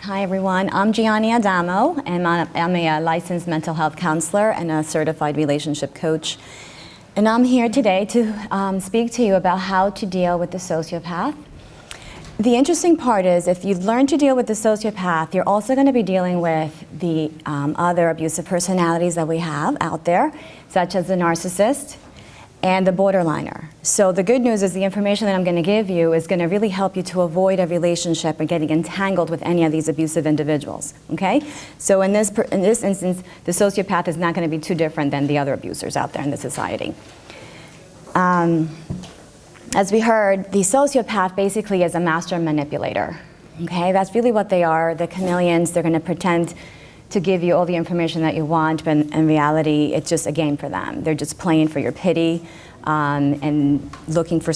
Hi everyone, I'm Gianni Adamo, and I'm a licensed mental health counselor and a certified relationship coach. And I'm here today to speak to you about how to deal with the sociopath. The interesting part is if you learn to deal with the sociopath, you're also going to be dealing with the other abusive personalities that we have out there, such as the narcissist and the borderliner. So the good news is the information that I'm going to give you is going to really help you to avoid a relationship or getting entangled with any of these abusive individuals, okay? So in this instance, the sociopath is not going to be too different than the other abusers out there in the society. As we heard, the sociopath basically is a master manipulator, okay? That's really what they are. They're chameleons. They're going to pretend to give you all the information that you want, but in reality, it's just a game for them. They're just playing for your pity and looking for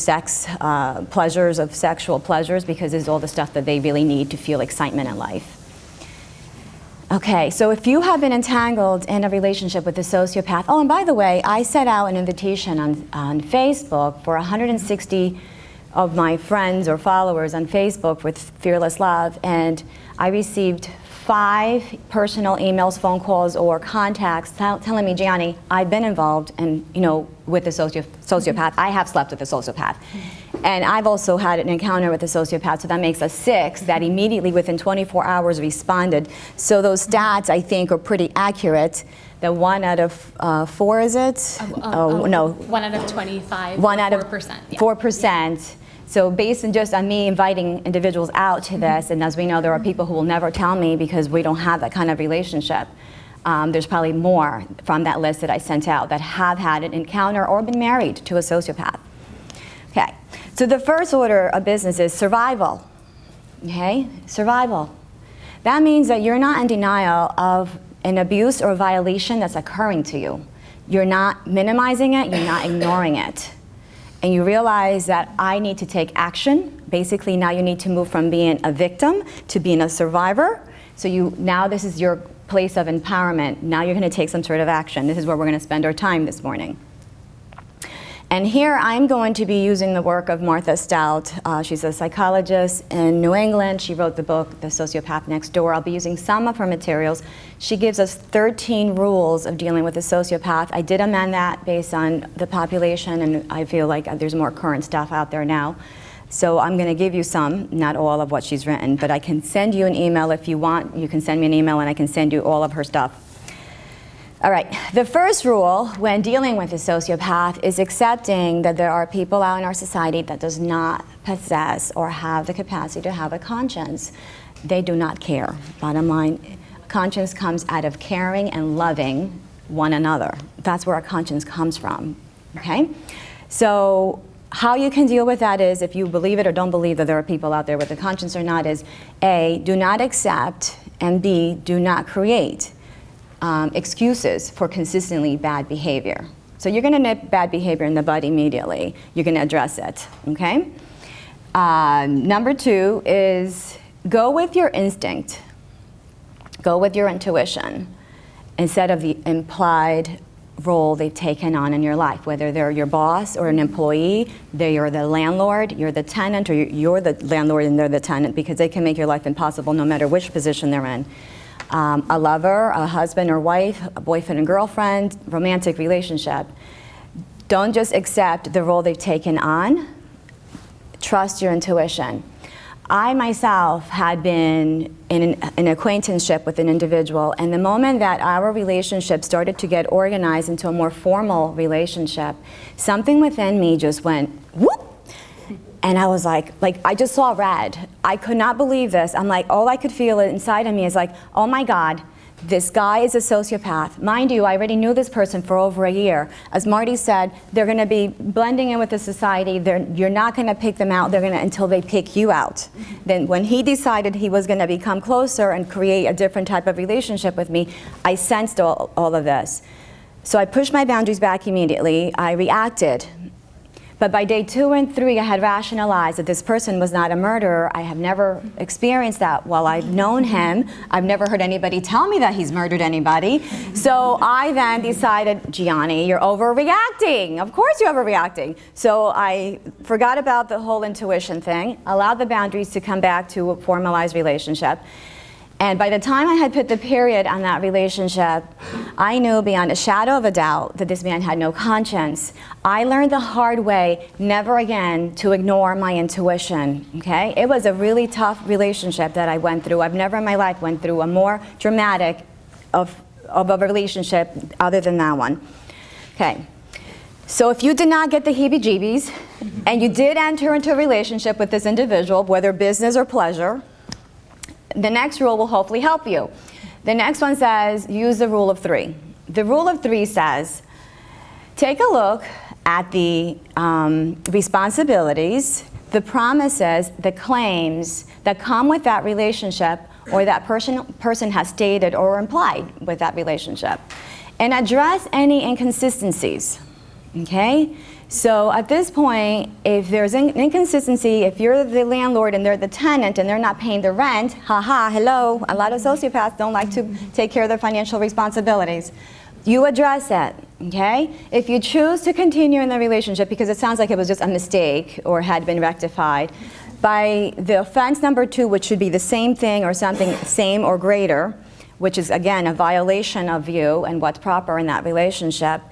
pleasures of sexual pleasures, because it's all the stuff that they really need to feel excitement in life. Okay, so if you have been entangled in a relationship with a sociopath, oh, and by the way, I set out an invitation on Facebook for 160 of my friends or followers on Facebook with Fearless Love, and I received 5 personal emails, phone calls, or contacts telling me, Gianni, I've been involved with a sociopath. I have slept with a sociopath. And I've also had an encounter with a sociopath, so that makes us 6 that immediately within 24 hours responded. So those stats, I think, are pretty accurate. That 1 out of 4, is it? No. 1 out of 25. 1 out of 4%. Yeah. 4%. So based on me inviting individuals out to this, and as we know, there are people who will never tell me because we don't have that kind of relationship. There's probably more from that list that I sent out that have had an encounter or been married to a sociopath. Okay, so the first order of business is survival. Okay, survival. That means that you're not in denial of an abuse or violation that's occurring to you. You're not minimizing it, you're not ignoring it. And you realize that I need to take action. Basically, now you need to move from being a victim to being a survivor. So now this is your place of empowerment. Now you're going to take some sort of action. This is where we're going to spend our time this morning. And here I'm going to be using the work of Martha Stout. She's a psychologist in New England. She wrote the book, The Sociopath Next Door. I'll be using some of her materials. She gives us 13 rules of dealing with a sociopath. I did amend that based on the population, and I feel like there's more current stuff out there now. So I'm going to give you some, not all of what she's written, but I can send you an email if you want. You can send me an email and I can send you all of her stuff. All right, the first rule when dealing with a sociopath is accepting that there are people out in our society that does not possess or have the capacity to have a conscience. They do not care. Bottom line, conscience comes out of caring and loving one another. That's where our conscience comes from, okay? So how you can deal with that is, if you believe it or don't believe that there are people out there with a conscience or not, is A, do not accept, and B, do not create excuses for consistently bad behavior. So you're going to nip bad behavior in the bud immediately. You're going to address it, okay? Number 2 is go with your instinct. Go with your intuition instead of the implied role they've taken on in your life, whether they're your boss or an employee, you're the landlord, you're the tenant, or you're the landlord and they're the tenant, because they can make your life impossible no matter which position they're in. A lover, a husband or wife, a boyfriend and girlfriend, romantic relationship. Don't just accept the role they've taken on. Trust your intuition. I myself had been in an acquaintanceship with an individual, and the moment that our relationship started to get organized into a more formal relationship, something within me just went whoop. And I was like I just saw red. I could not believe this. I'm like, all I could feel inside of me is like, oh my God, this guy is a sociopath. Mind you, I already knew this person for over a year. As Marty said, they're going to be blending in with the society. You're not going to pick them out. They're going to until they pick you out. Then when he decided he was going to become closer and create a different type of relationship with me, I sensed all of this. So I pushed my boundaries back immediately. I reacted. But by day 2 and 3, I had rationalized that this person was not a murderer. I have never experienced that while I've known him. I've never heard anybody tell me that he's murdered anybody. So I then decided, Gianni, you're overreacting. Of course you're overreacting. So I forgot about the whole intuition thing, allowed the boundaries to come back to a formalized relationship. And by the time I had put the period on that relationship, I knew beyond a shadow of a doubt that this man had no conscience. I learned the hard way never again to ignore my intuition, okay? It was a really tough relationship that I went through. I've never in my life went through a more dramatic of a relationship other than that one. Okay, so if you did not get the heebie-jeebies and you did enter into a relationship with this individual, whether business or pleasure, the next rule will hopefully help you. The next one says, use the rule of three. The rule of three says, take a look at the responsibilities, the promises, the claims that come with that relationship or that person has stated or implied with that relationship, and address any inconsistencies, okay? So at this point, if there's an inconsistency, if you're the landlord and they're the tenant and they're not paying the rent, hello, a lot of sociopaths don't like to take care of their financial responsibilities. You address it, okay? If you choose to continue in the relationship because it sounds like it was just a mistake or had been rectified, by the offense number 2, which should be the same thing or something same or greater, which is again a violation of you and what's proper in that relationship,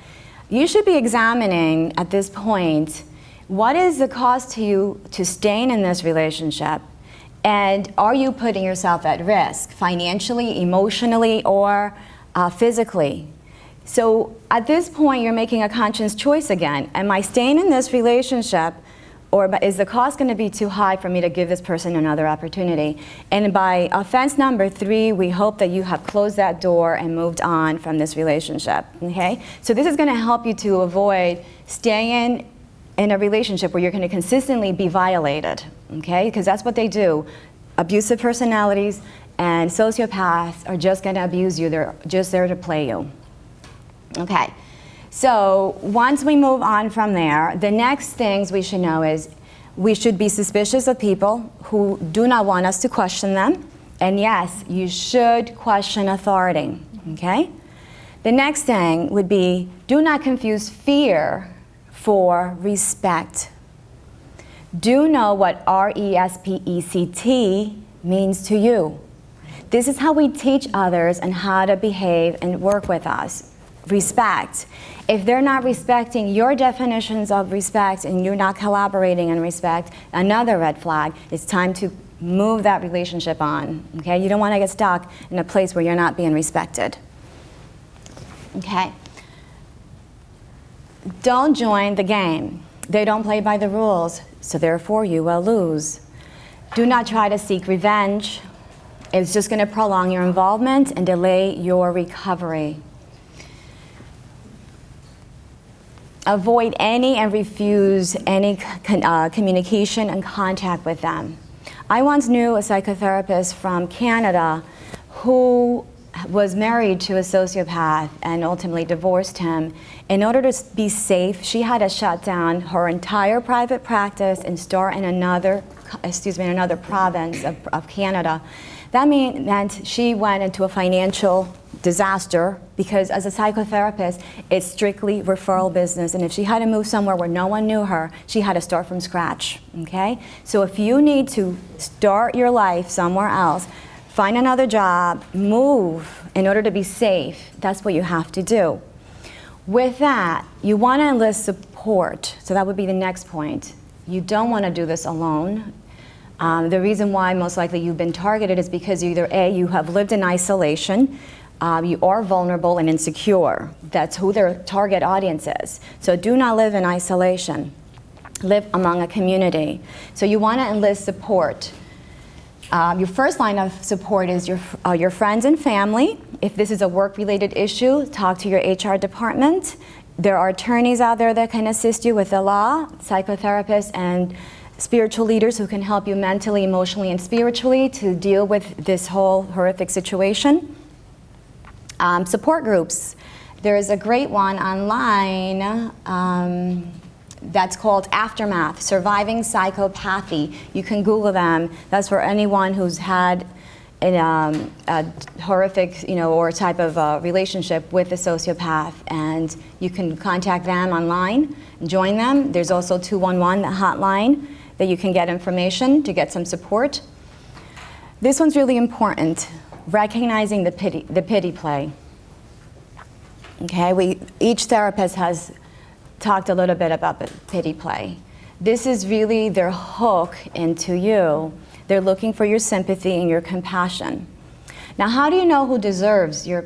you should be examining at this point, what is the cost to you to staying in this relationship? And are you putting yourself at risk financially, emotionally, or physically? So at this point, you're making a conscious choice again. Am I staying in this relationship, or is the cost going to be too high for me to give this person another opportunity? And by offense number 3, we hope that you have closed that door and moved on from this relationship, okay? So this is going to help you to avoid staying in a relationship where you're going to consistently be violated, okay? Because that's what they do. Abusive personalities and sociopaths are just going to abuse you. They're just there to play you, okay? So once we move on from there, the next things we should know is we should be suspicious of people who do not want us to question them. And yes, you should question authority, okay? The next thing would be do not confuse fear for respect. Do know what RESPECT means to you. This is how we teach others and how to behave and work with us. Respect. If they're not respecting your definitions of respect and you're not collaborating in respect, another red flag. It's time to move that relationship on, okay? You don't want to get stuck in a place where you're not being respected, okay? Don't join the game. They don't play by the rules, so therefore you will lose. Do not try to seek revenge. It's just going to prolong your involvement and delay your recovery. Avoid any and refuse any communication and contact with them. I once knew a psychotherapist from Canada who was married to a sociopath and ultimately divorced him. In order to be safe, she had to shut down her entire private practice and start in another province of Canada. That meant she went into a financial disaster because as a psychotherapist, it's strictly referral business. And if she had to move somewhere where no one knew her, she had to start from scratch, okay? So if you need to start your life somewhere else, find another job, move in order to be safe, that's what you have to do. With that, you want to enlist support. So that would be the next point. You don't want to do this alone. The reason why most likely you've been targeted is because either A, you have lived in isolation, you are vulnerable and insecure. That's who their target audience is. So do not live in isolation. Live among a community. So you want to enlist support. Your first line of support is your friends and family. If this is a work-related issue, talk to your HR department. There are attorneys out there that can assist you with the law, psychotherapists, and spiritual leaders who can help you mentally, emotionally, and spiritually to deal with this whole horrific situation. Support groups. There is a great one online that's called Aftermath, Surviving Psychopathy. You can Google them. That's for anyone who's had a horrific, or type of relationship with a sociopath, and you can contact them online, join them. There's also 211, the hotline, that you can get information to get some support. This one's really important. recognizing the pity play. Okay, each therapist has talked a little bit about the pity play. This is really their hook into you. They're looking for your sympathy and your compassion. Now, how do you know who deserves your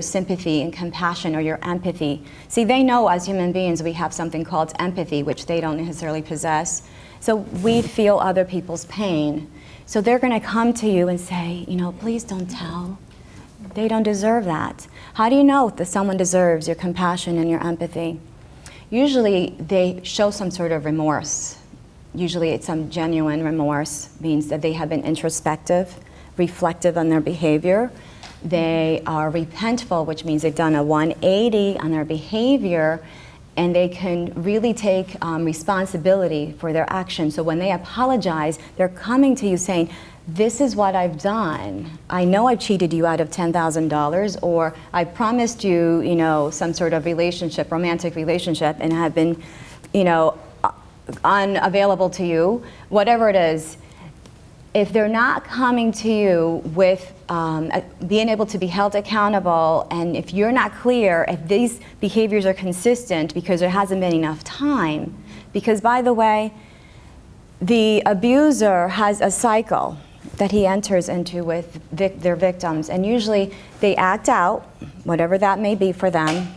sympathy and compassion or your empathy? See, they know as human beings we have something called empathy, which they don't necessarily possess. So we feel other people's pain. So they're going to come to you and say, please don't tell. They don't deserve that. How do you know that someone deserves your compassion and your empathy? Usually they show some sort of remorse. Usually it's some genuine remorse, means that they have been introspective, reflective on their behavior. They are repentful, which means they've done a 180 on their behavior, and they can really take responsibility for their actions. So when they apologize, they're coming to you saying, this is what I've done. I know I've cheated you out of $10,000, or I promised you, some sort of relationship, romantic relationship, and have been, unavailable to you, whatever it is. If they're not coming to you with being able to be held accountable, and if you're not clear if these behaviors are consistent because there hasn't been enough time, because by the way, the abuser has a cycle that he enters into with their victims, and usually they act out, whatever that may be for them.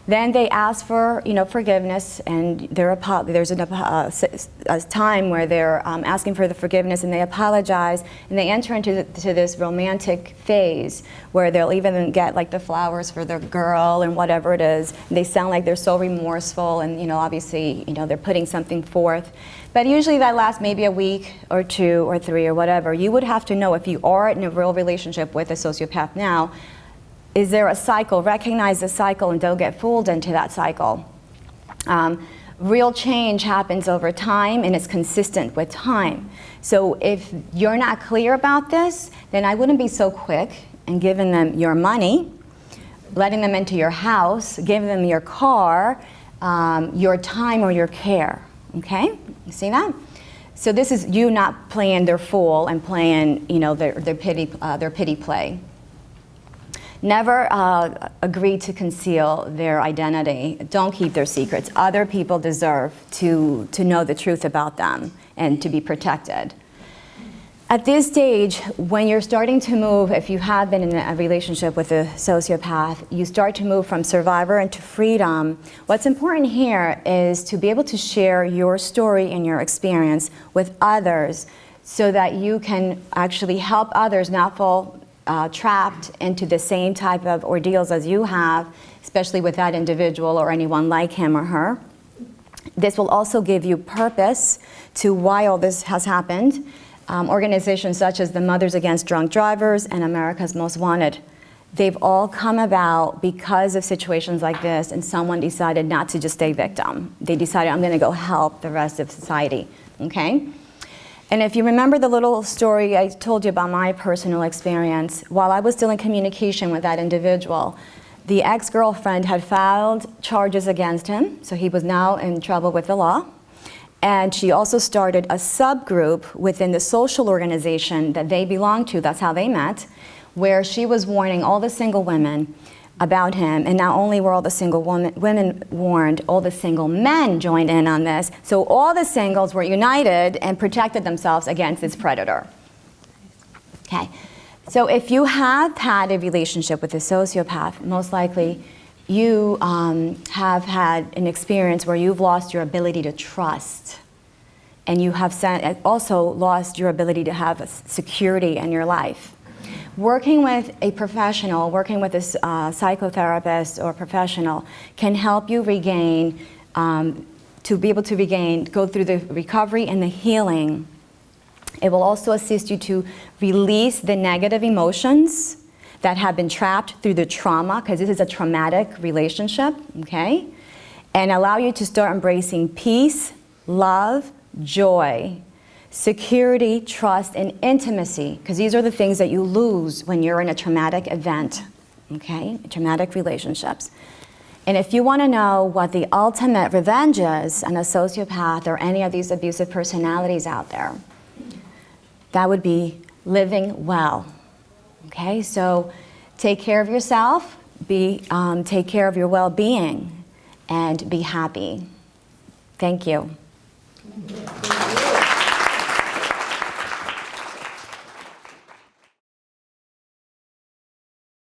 Then they ask for, forgiveness, and there's a time where they're asking for the forgiveness, and they apologize, and they enter into this romantic phase where they'll even get like the flowers for their girl and whatever it is. And they sound like they're so remorseful, and obviously, they're putting something forth. But usually that lasts maybe a week or 2 or 3 or whatever. You would have to know if you are in a real relationship with a sociopath now. Is there a cycle? Recognize the cycle and don't get fooled into that cycle. Real change happens over time, and it's consistent with time. So if you're not clear about this, then I wouldn't be so quick in giving them your money, letting them into your house, giving them your car, your time or your care. Okay? You see that? So this is you not playing their fool and playing, their pity play. Never agree to conceal their identity. Don't keep their secrets. Other people deserve to know the truth about them and to be protected. At this stage, when you're starting to move, if you have been in a relationship with a sociopath, you start to move from survivor into freedom. What's important here is to be able to share your story and your experience with others so that you can actually help others not fall trapped into the same type of ordeals as you have, especially with that individual or anyone like him or her. This will also give you purpose to why all this has happened. Organizations such as the Mothers Against Drunk Drivers and America's Most Wanted, they've all come about because of situations like this, and someone decided not to just stay victim. They decided, I'm going to go help the rest of society, okay? And if you remember the little story I told you about my personal experience, while I was still in communication with that individual, the ex-girlfriend had filed charges against him, so he was now in trouble with the law. And she also started a subgroup within the social organization that they belonged to, that's how they met, where she was warning all the single women about him. And not only were all the single women warned, all the single men joined in on this. So all the singles were united and protected themselves against this predator. Okay, so if you have had a relationship with a sociopath, most likely you have had an experience where you've lost your ability to trust, and you have also lost your ability to have security in your life. Working with a professional, working with a psychotherapist or professional can help you regain, to be able to regain, go through the recovery and the healing. It will also assist you to release the negative emotions that have been trapped through the trauma, because this is a traumatic relationship, okay? And allow you to start embracing peace, love, joy, security, trust, and intimacy, because these are the things that you lose when you're in a traumatic event, okay? Traumatic relationships. And if you want to know what the ultimate revenge is on a sociopath or any of these abusive personalities out there, that would be living well. Okay, so take care of yourself, take care of your well-being, and be happy. Thank you.